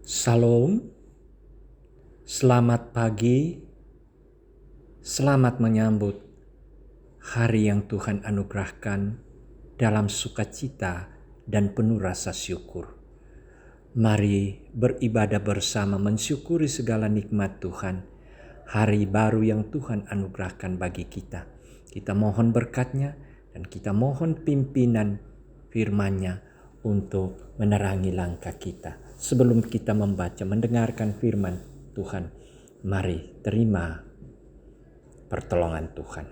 Salam, selamat pagi, selamat menyambut hari yang Tuhan anugerahkan dalam sukacita dan penuh rasa syukur. Mari beribadah bersama mensyukuri segala nikmat Tuhan, hari baru yang Tuhan anugerahkan bagi kita. Kita mohon berkat-Nya dan kita mohon pimpinan firman-Nya untuk menerangi langkah kita. Sebelum kita mendengarkan firman Tuhan, mari terima pertolongan Tuhan.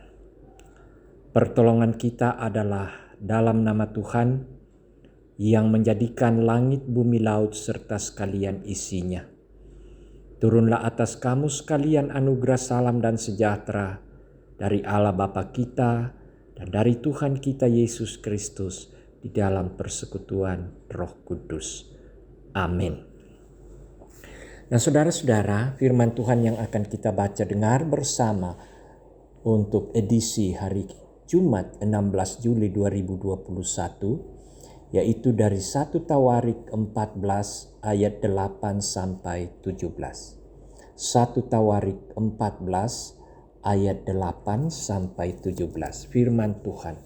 Pertolongan kita adalah dalam nama Tuhan yang menjadikan langit, bumi, laut, serta sekalian isinya. Turunlah atas kamu sekalian anugerah, salam, dan sejahtera dari Allah Bapa kita dan dari Tuhan kita Yesus Kristus di dalam persekutuan Roh Kudus. Amin. Nah, saudara-saudara, firman Tuhan yang akan kita baca dengar bersama untuk edisi hari Jumat 16 Juli 2021, yaitu dari 1 Tawarik 14 ayat 8 sampai 17. 1 Tawarik 14 ayat 8 sampai 17. Firman Tuhan.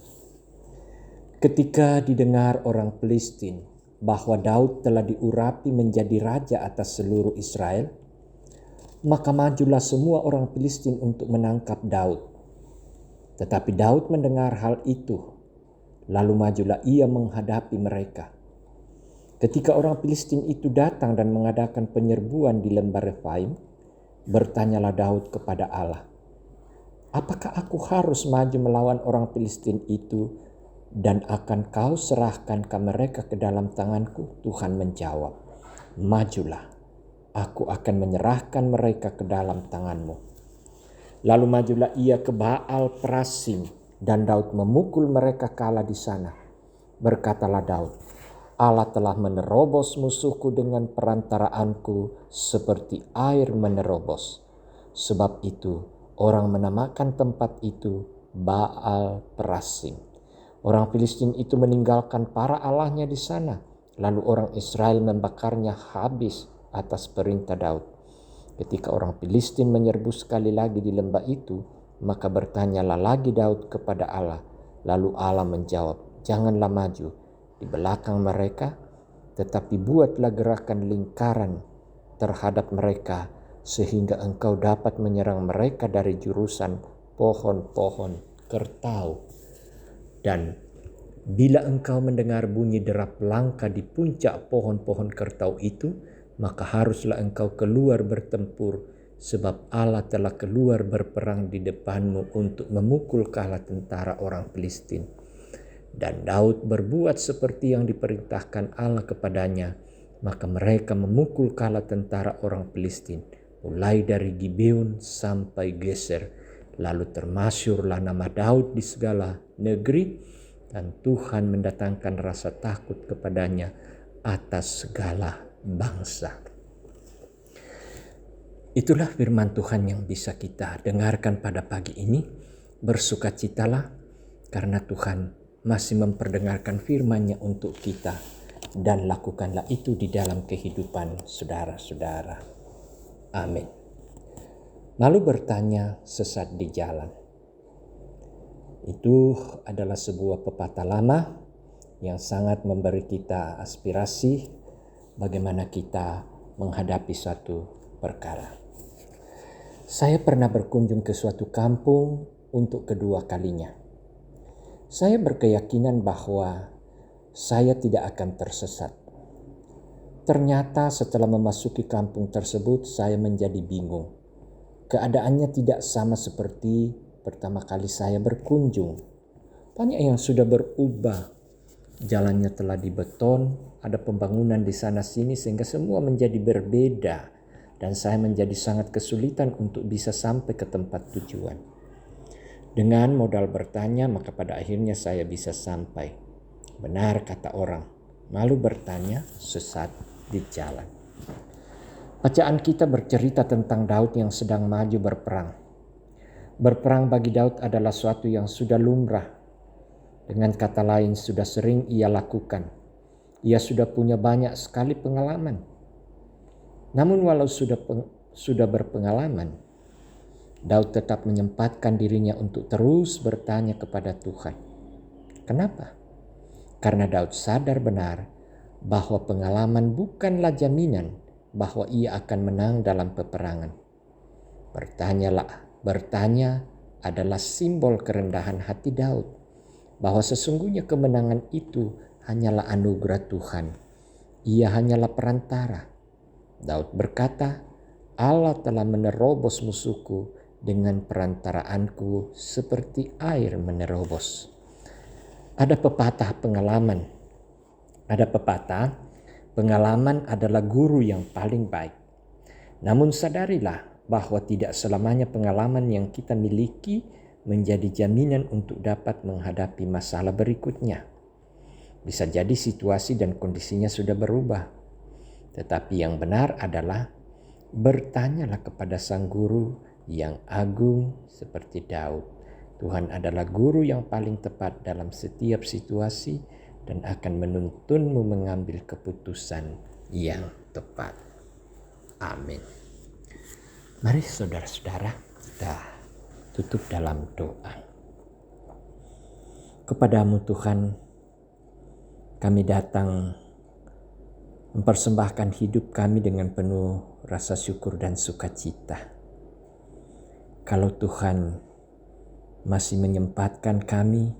Ketika didengar orang Filistin bahwa Daud telah diurapi menjadi raja atas seluruh Israel, maka majulah semua orang Filistin untuk menangkap Daud. Tetapi Daud mendengar hal itu, lalu majulah ia menghadapi mereka. Ketika orang Filistin itu datang dan mengadakan penyerbuan di lembah Refaim, bertanyalah Daud kepada Allah, "Apakah aku harus maju melawan orang Filistin itu dan akan kau serahkan mereka ke dalam tanganku?" Tuhan menjawab, "Majulah, aku akan menyerahkan mereka ke dalam tanganmu." Lalu majulah ia ke Baal Perasim, dan Daud memukul mereka kalah di sana. Berkatalah Daud, "Allah telah menerobos musuhku dengan perantaraanku seperti air menerobos." Sebab itu orang menamakan tempat itu Baal Perasim. Orang Filistin itu meninggalkan para allahnya di sana, lalu orang Israel membakarnya habis atas perintah Daud. Ketika orang Filistin menyerbu sekali lagi di lembah itu, maka bertanyalah lagi Daud kepada Allah. Lalu Allah menjawab, "Janganlah maju di belakang mereka, tetapi buatlah gerakan lingkaran terhadap mereka, sehingga engkau dapat menyerang mereka dari jurusan pohon-pohon kertau. Dan bila engkau mendengar bunyi derap langkah di puncak pohon-pohon kertau itu, maka haruslah engkau keluar bertempur, sebab Allah telah keluar berperang di depanmu untuk memukul kalah tentara orang Filistin." Dan Daud berbuat seperti yang diperintahkan Allah kepadanya, maka mereka memukul kalah tentara orang Filistin, mulai dari Gibeon sampai Geser. Lalu termasyurlah nama Daud di segala negeri, dan Tuhan mendatangkan rasa takut kepadanya atas segala bangsa. Itulah firman Tuhan yang bisa kita dengarkan pada pagi ini. Bersukacitalah karena Tuhan masih memperdengarkan firman-Nya untuk kita, dan lakukanlah itu di dalam kehidupan saudara-saudara. Amin. Lalu bertanya sesat di jalan. Itu adalah sebuah pepatah lama yang sangat memberi kita aspirasi bagaimana kita menghadapi suatu perkara. Saya pernah berkunjung ke suatu kampung untuk kedua kalinya. Saya berkeyakinan bahwa saya tidak akan tersesat. Ternyata setelah memasuki kampung tersebut, saya menjadi bingung. Keadaannya tidak sama seperti pertama kali saya berkunjung. Banyak yang sudah berubah. Jalannya telah dibeton, ada pembangunan di sana sini sehingga semua menjadi berbeda. Dan saya menjadi sangat kesulitan untuk bisa sampai ke tempat tujuan. Dengan modal bertanya, maka pada akhirnya saya bisa sampai. Benar kata orang, malu bertanya, sesat di jalan. Bacaan kita bercerita tentang Daud yang sedang maju berperang. Berperang bagi Daud adalah suatu yang sudah lumrah. Dengan kata lain, sudah sering ia lakukan. Ia sudah punya banyak sekali pengalaman. Namun walau sudah berpengalaman, Daud tetap menyempatkan dirinya untuk terus bertanya kepada Tuhan. Kenapa? Karena Daud sadar benar bahwa pengalaman bukanlah jaminan bahwa ia akan menang dalam peperangan. Bertanya adalah simbol kerendahan hati Daud, bahwa sesungguhnya kemenangan itu hanyalah anugerah Tuhan. Ia hanyalah perantara. Daud berkata, Allah telah menerobos musuhku dengan perantaraanku seperti air menerobos. Ada pepatah, pengalaman adalah guru yang paling baik. Namun sadarilah bahwa tidak selamanya pengalaman yang kita miliki menjadi jaminan untuk dapat menghadapi masalah berikutnya. Bisa jadi situasi dan kondisinya sudah berubah. Tetapi yang benar adalah bertanyalah kepada Sang Guru yang agung seperti Daud. Tuhan adalah guru yang paling tepat dalam setiap situasi dan akan menuntunmu mengambil keputusan yang tepat. Amin. Mari saudara-saudara, kita tutup dalam doa. Kepadamu Tuhan, kami datang mempersembahkan hidup kami dengan penuh rasa syukur dan sukacita. Kalau Tuhan masih menyempatkan kami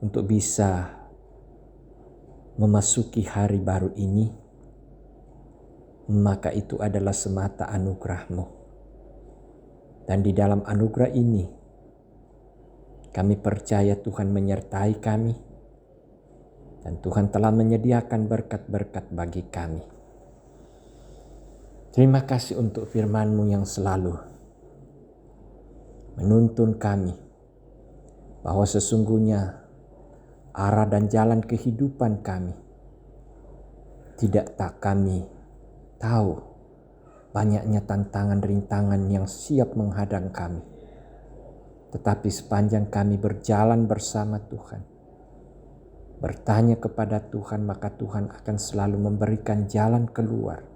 untuk bisa memasuki hari baru ini, maka itu adalah semata anugerah-Mu. Dan di dalam anugerah ini, kami percaya Tuhan menyertai kami, dan Tuhan telah menyediakan berkat-berkat bagi kami. Terima kasih untuk firman-Mu yang selalu menuntun kami bahwa sesungguhnya arah dan jalan kehidupan kami tidak kami tahu banyaknya tantangan rintangan yang siap menghadang kami. Tetapi sepanjang kami berjalan bersama Tuhan, bertanya kepada Tuhan, maka Tuhan akan selalu memberikan jalan keluar.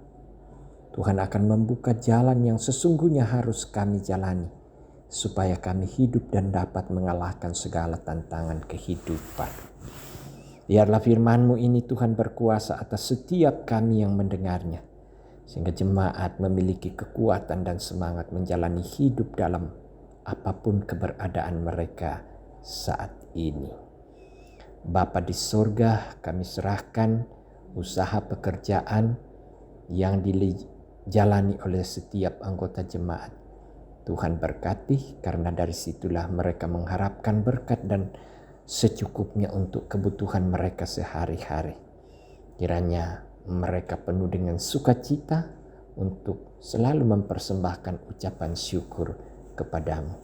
Tuhan akan membuka jalan yang sesungguhnya harus kami jalani, supaya kami hidup dan dapat mengalahkan segala tantangan kehidupan. Biarlah firman-Mu ini Tuhan berkuasa atas setiap kami yang mendengarnya, sehingga jemaat memiliki kekuatan dan semangat menjalani hidup dalam apapun keberadaan mereka saat ini. Bapa di surga, kami serahkan usaha pekerjaan yang dijalani oleh setiap anggota jemaat. Tuhan berkati, karena dari situlah mereka mengharapkan berkat dan secukupnya untuk kebutuhan mereka sehari-hari. Kiranya mereka penuh dengan sukacita untuk selalu mempersembahkan ucapan syukur kepadamu.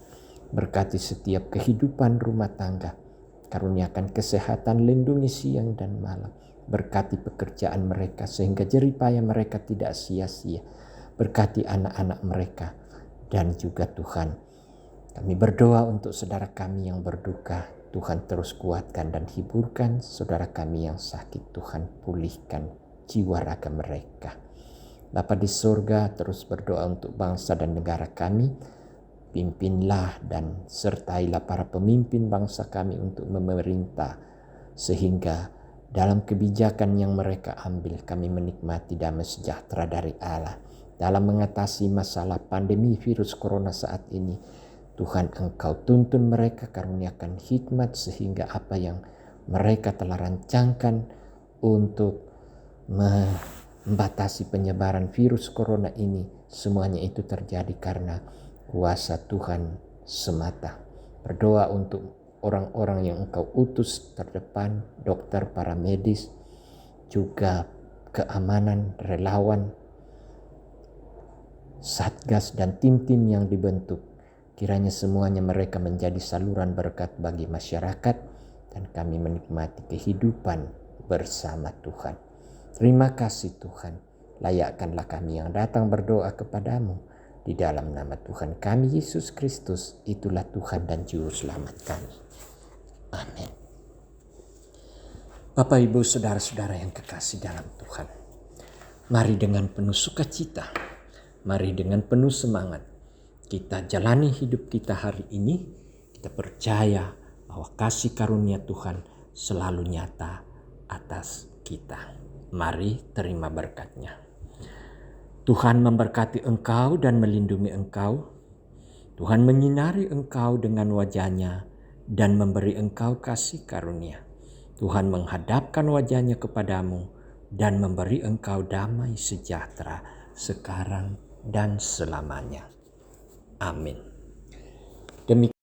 Berkati setiap kehidupan rumah tangga. Karuniakan kesehatan, lindungi siang dan malam. Berkati pekerjaan mereka sehingga jeripaya mereka tidak sia-sia. Berkati anak-anak mereka. Dan juga Tuhan, kami berdoa untuk saudara kami yang berduka. Tuhan terus kuatkan dan hiburkan saudara kami yang sakit. Tuhan pulihkan jiwa raga mereka. Bapa di surga, terus berdoa untuk bangsa dan negara kami. Pimpinlah dan sertailah para pemimpin bangsa kami untuk memerintah, sehingga dalam kebijakan yang mereka ambil kami menikmati damai sejahtera dari Allah. Dalam mengatasi masalah pandemi virus corona saat ini, Tuhan Engkau tuntun mereka, karuniakan hikmat sehingga apa yang mereka telah rancangkan untuk membatasi penyebaran virus corona ini, semuanya itu terjadi karena kuasa Tuhan semata. Berdoa untuk orang-orang yang Engkau utus terdepan, dokter, para medis, juga keamanan, relawan, satgas dan tim-tim yang dibentuk. Kiranya semuanya mereka menjadi saluran berkat bagi masyarakat dan kami menikmati kehidupan bersama Tuhan. Terima kasih Tuhan. Layakkanlah kami yang datang berdoa kepadamu. Di dalam nama Tuhan kami Yesus Kristus, itulah Tuhan dan Juru Selamat kami. Amin. Bapak, Ibu, saudara-saudara yang kekasih dalam Tuhan. Mari dengan penuh sukacita, mari dengan penuh semangat kita jalani hidup kita hari ini. Kita percaya bahwa kasih karunia Tuhan selalu nyata atas kita. Mari terima berkat-Nya. Tuhan memberkati engkau dan melindungi engkau. Tuhan menyinari engkau dengan wajah-Nya dan memberi engkau kasih karunia. Tuhan menghadapkan wajah-Nya kepadamu dan memberi engkau damai sejahtera sekarang dan selamanya. Amin. Demikian